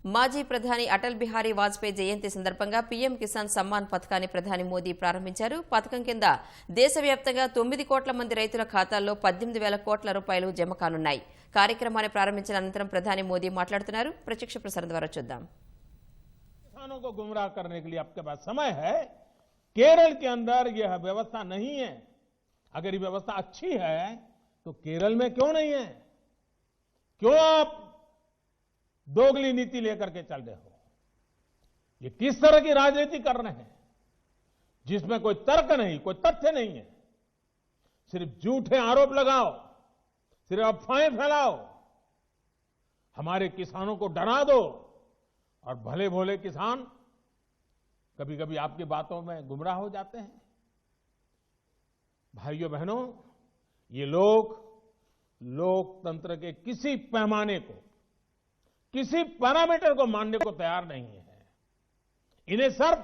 మాజీ ప్రధాని అటల్ బిహారీ వాజ్పేయి జయంతి సందర్భంగా పీఎం కిసాన్ సమ్మాన్ పథకాన్ని ప్రధాని మోదీ ప్రారంభించారు. పథకం కింద దేశవ్యాప్తంగా 9 కోట్ల మంది రైతుల ఖాతాల్లో 18,000 కోట్ల రూపాయలు జమ కానున్నాయి. కార్యక్రమాన్ని ప్రారంభించిన అనంతరం ప్రధాని మోదీ మాట్లాడుతున్నారు. ప్రత్యక్ష ప్రసారం ద్వారా చూద్దాం. किसानों को गुमराह करने के लिए आपके पास समय है. केरल के अंदर यह व्यवस्था नहीं है. अगर ये व्यवस्था अच्छी है तो केरल में क्यों नहीं है? क्यों आप दोगली नीति लेकर के चल रहे हो? ये किस तरह की राजनीति कर रहे हैं जिसमें कोई तर्क नहीं, कोई तथ्य नहीं है. सिर्फ झूठे आरोप लगाओ, सिर्फ अफवाहें फैलाओ, हमारे किसानों को डरा दो और भले भोले किसान कभी कभी आपकी बातों में गुमराह हो जाते हैं. भाइयों बहनों, ये लोग लोकतंत्र के किसी पैमाने को, किसी पैरामीटर को मानने को तैयार नहीं है. इन्हें सिर्फ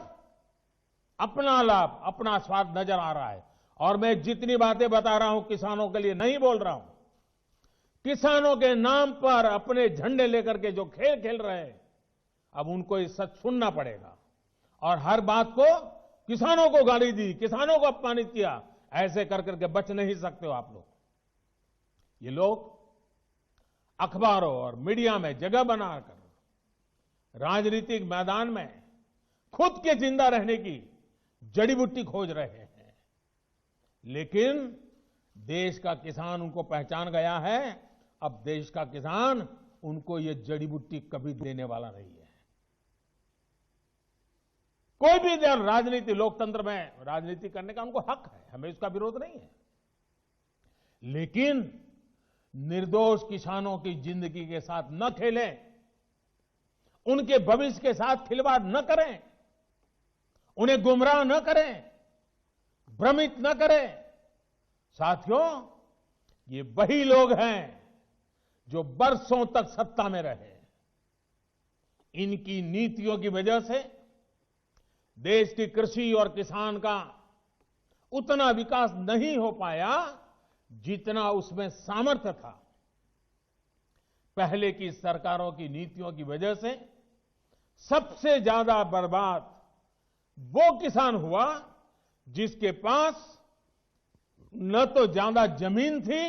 अपना लाभ, अपना स्वार्थ नजर आ रहा है. और मैं जितनी बातें बता रहा हूं किसानों के लिए नहीं बोल रहा हूं. किसानों के नाम पर अपने झंडे लेकर के जो खेल खेल रहे हैं, अब उनको ये सच सुनना पड़ेगा. और हर बात को किसानों को गाली दी, किसानों को अपमानित किया, ऐसे कर करके बच नहीं सकते हो आप लोग. ये लोग अखबारों और मीडिया में जगह बनाकर राजनीतिक मैदान में खुद के जिंदा रहने की जड़ी बूटी खोज रहे हैं. लेकिन देश का किसान उनको पहचान गया है. अब देश का किसान उनको ये जड़ी बूटी कभी देने वाला नहीं है. कोई भी राजनीति, लोकतंत्र में राजनीति करने का उनको हक है, हमें इसका विरोध नहीं है. लेकिन निर्दोष किसानों की जिंदगी के साथ न खेलें, उनके भविष्य के साथ खिलवाड़ न करें, उन्हें गुमराह न करें, भ्रमित न करें. साथियों, ये वही लोग हैं जो बरसों तक सत्ता में रहे. इनकी नीतियों की वजह से देश की कृषि और किसान का उतना विकास नहीं हो पाया जितना उसमें सामर्थ्य था. पहले की सरकारों की नीतियों की वजह से सबसे ज्यादा बर्बाद वो किसान हुआ जिसके पास न तो ज्यादा जमीन थी,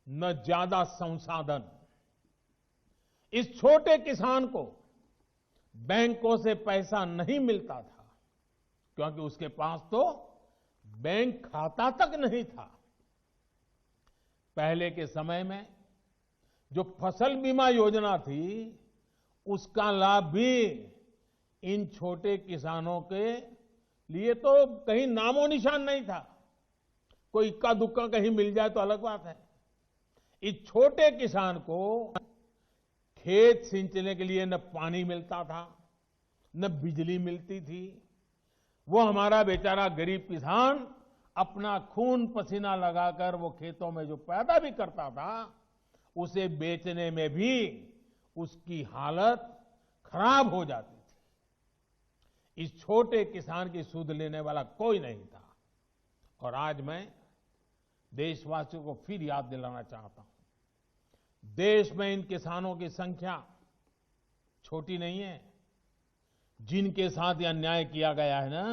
न ज्यादा संसाधन. इस छोटे किसान को बैंकों से पैसा नहीं मिलता था क्योंकि उसके पास तो बैंक खाता तक नहीं था. पहले के समय में जो फसल बीमा योजना थी, उसका लाभ भी इन छोटे किसानों के लिए तो कहीं नामो निशान नहीं था. कोई इक्का दुक्का कहीं मिल जाए तो अलग बात है. इस छोटे किसान को खेत सिंचने के लिए न पानी मिलता था, न बिजली मिलती थी. वो हमारा बेचारा गरीब किसान अपना खून पसीना लगाकर वो खेतों में जो पैदा भी करता था, उसे बेचने में भी उसकी हालत खराब हो जाती थी. इस छोटे किसान की सुध लेने वाला कोई नहीं था. और आज मैं देशवासियों को फिर याद दिलाना चाहता हूं, देश में इन किसानों की संख्या छोटी नहीं है. जिनके साथ यह अन्याय किया गया है ना,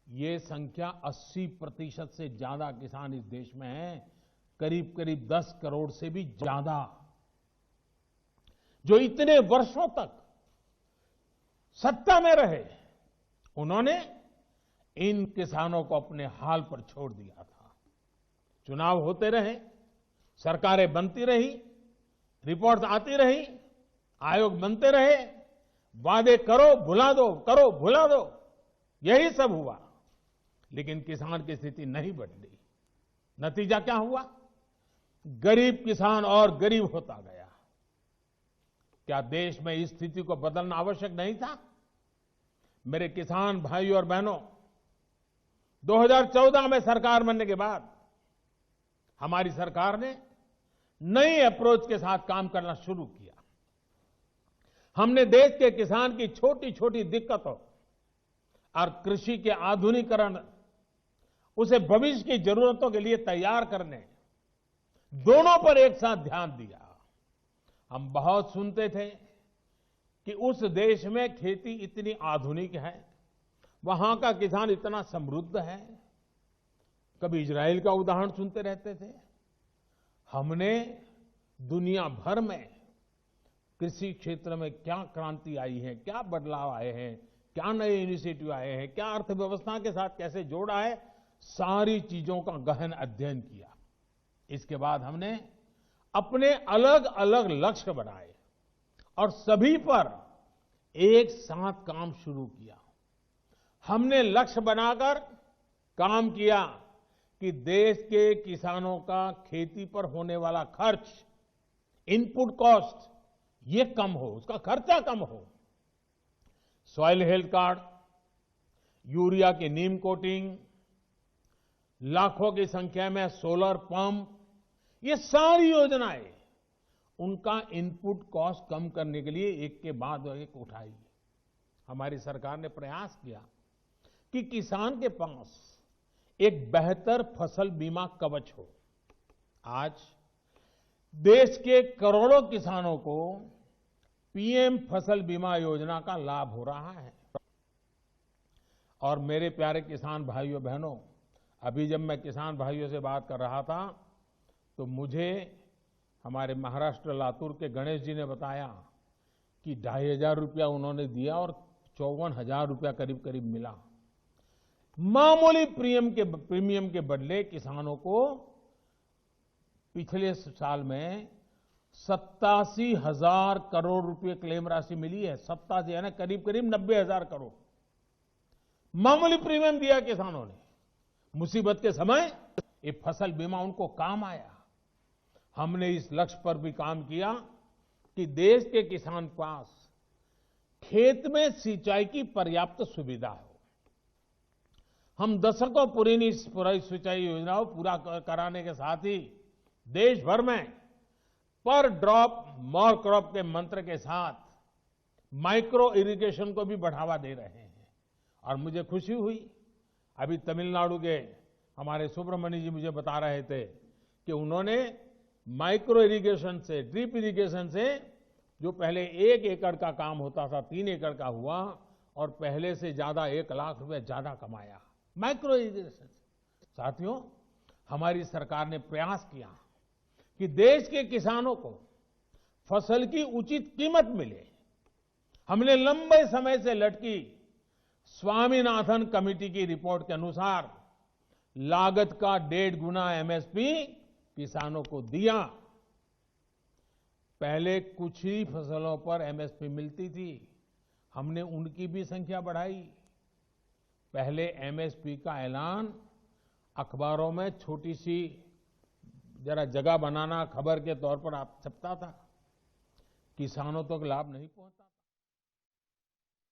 ये संख्या 80% से ज्यादा किसान इस देश में हैं. करीब करीब 10 करोड़ से भी ज्यादा, जो इतने वर्षों तक सत्ता में रहे, उन्होंने इन किसानों को अपने हाल पर छोड़ दिया था. चुनाव होते रहे, सरकारें बनती रही, रिपोर्ट आती रही, आयोग बनते रहे, वादे करो भुला दो, करो भुला दो, यही सब हुआ. लेकिन किसान की स्थिति नहीं बदली. नतीजा क्या हुआ? गरीब किसान और गरीब होता गया. क्या देश में इस स्थिति को बदलना आवश्यक नहीं था? मेरे किसान भाइयों और बहनों, 2014 में सरकार बनने के बाद हमारी सरकार ने नई अप्रोच के साथ काम करना शुरू किया. हमने देश के किसान की छोटी छोटी दिक्कतों और कृषि के आधुनिकीकरण, उसे भविष्य की जरूरतों के लिए तैयार करने, दोनों पर एक साथ ध्यान दिया. हम बहुत सुनते थे कि उस देश में खेती इतनी आधुनिक है, वहां का किसान इतना समृद्ध है। कभी इजराइल का उदाहरण सुनते रहते थे। हमने दुनिया भर में कृषि क्षेत्र में क्या क्रांति आई है, क्या बदलाव आए हैं, क्या नए इनिशिएटिव आए हैं, क्या अर्थव्यवस्था के साथ कैसे जोड़ा है, सारी चीजों का गहन अध्ययन किया। इसके बाद हमने अपने अलग अलग लक्ष्य बनाए और सभी पर एक साथ काम शुरू किया। हमने लक्ष्य बनाकर काम किया कि देश के किसानों का खेती पर होने वाला खर्च, इनपुट कॉस्ट, ये कम हो, उसका खर्चा कम हो। सॉइल हेल्थ कार्ड, यूरिया की नीम कोटिंग, लाखों की संख्या में सोलर पंप, ये सारी योजनाएं उनका इनपुट कॉस्ट कम करने के लिए एक के बाद एक उठाई। हमारी सरकार ने प्रयास किया कि किसान के पास एक बेहतर फसल बीमा कवच हो। आज देश के करोड़ों किसानों को पीएम फसल बीमा योजना का लाभ हो रहा है। और मेरे प्यारे किसान भाइयों बहनों, अभी जब मैं किसान भाइयों से बात कर रहा था तो मुझे हमारे महाराष्ट्र लातूर के गणेश जी ने बताया कि 2,500 रुपया उन्होंने दिया और 54,000 रुपया करीब करीब मिला। मामूली प्रीमियम के बदले किसानों को पिछले साल में 87,000 करोड़ रुपए क्लेम राशि मिली है। 87 यानी करीब करीब 90,000 करोड़ मामूली प्रीमियम दिया किसानों ने। मुसीबत के समय ये फसल बीमा उनको काम आया। हमने इस लक्ष्य पर भी काम किया कि देश के किसान पास खेत में सिंचाई की पर्याप्त सुविधा हो। हम दशकों पुरानी सिंचाई योजनाओं पूरा कराने के साथ ही देश भर में पर ड्रॉप मोर क्रॉप के मंत्र के साथ माइक्रो इरिगेशन को भी बढ़ावा दे रहे हैं। और मुझे खुशी हुई, अभी तमिलनाडु के हमारे सुब्रमण्य जी मुझे बता रहे थे कि उन्होंने माइक्रो इरिगेशन से, ड्रिप इरिगेशन से, जो पहले 1 एकड़ का काम होता था 3 एकड़ का हुआ और पहले से ज्यादा 1 लाख रुपए ज्यादा कमाया माइक्रो इरिगेशन। साथियों, हमारी सरकार ने प्रयास किया कि देश के किसानों को फसल की उचित कीमत मिले। हमने लंबे समय से लटकी स्वामीनाथन कमेटी की रिपोर्ट के अनुसार लागत का 1.5 गुना एमएसपी किसानों को दिया। पहले कुछ ही फसलों पर एमएसपी मिलती थी, हमने उनकी भी संख्या बढ़ाई। पहले एमएसपी का ऐलान अखबारों में छोटी सी जरा जगह बनाना खबर के तौर पर आप छपता था, किसानों तक लाभ नहीं पहुंचता।